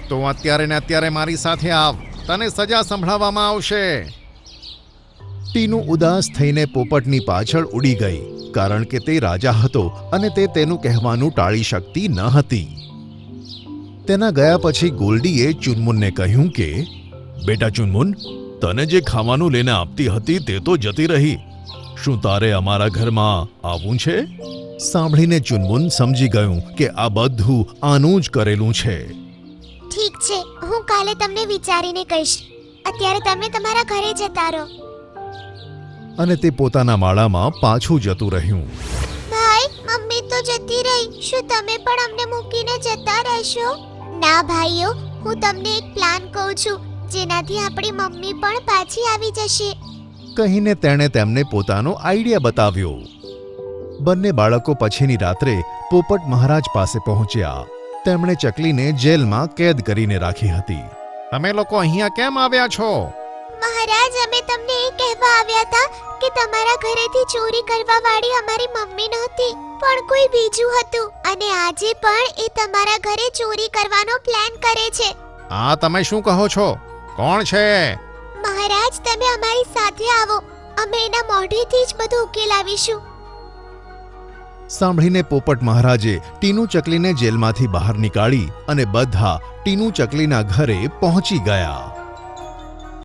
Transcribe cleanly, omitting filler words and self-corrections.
તો અત્યારે ને અત્યારે મારી સાથે આવ, તને સજા સંભળાવવામાં આવશે. ટીનુ ઉદાસ થઈને પોપટની પાછળ ઉડી ગઈ, કારણ કે તે રાજા હતો અને તે તેનું કહેવાનું ટાળી શકતી ન હતી. તેના ગયા પછી ગોલ્ડીએ ચુનમુનને કહ્યું કે, બેટા ચુનમુન, તને જે ખાવાનું લઈને આપતી હતી તે તો જતી રહી. શું તારે અમારા ઘરમાં આવવું છે? સાંભળીને ચુનમુન સમજી ગયું કે આ બધું આનું જ કરેલું છે. ઠીક છે, હું કાલે તમને વિચારીને કહીશ. અત્યારે તમે તમારા ઘરે જતા રહો. અને તે પોતાના માળામાં પાછું જતું રહ્યું. ભાઈ, મમ્મી તો જતી રહી. શું તમે પણ અમને મૂકીને જતા રહેશો? ના ભાઈઓ, હું તમને એક પ્લાન કહું છું, જેનાથી આપણી મમ્મી પણ પાછી આવી જશે. કહીને તેણે તેમને પોતાનો આઈડિયા બતાવ્યો. બંને બાળકો પછીની રાત્રે પોપટ મહારાજ પાસે પહોંચ્યા. તેમણે ચકલીને જેલમાં કેદ કરીને રાખી હતી. તમે લોકો અહીંયા કેમ આવ્યા છો? મહારાજ, અમે તમને એ કહેવા આવ્યા હતા કે તમારા ઘરેથી ચોરી કરવા વાળી અમારી મમ્મી નહોતી, પણ કોઈ બીજું હતું, અને આજે પણ એ તમારા ઘરે ચોરી કરવાનો પ્લાન કરે છે. આ તમે શું કહો છો? કોણ છે? મહારાજ, તમે અમારી સાથે આવો. અમે એના મોઢેથી જ બધું ઉકેલાવીશું. સાંભળીને પોપટ મહારાજે ટીનુ ચકલીને જેલમાંથી બહાર નીકાળી અને બધા ટીનુ ચકલીના ઘરે પહોંચી ગયા.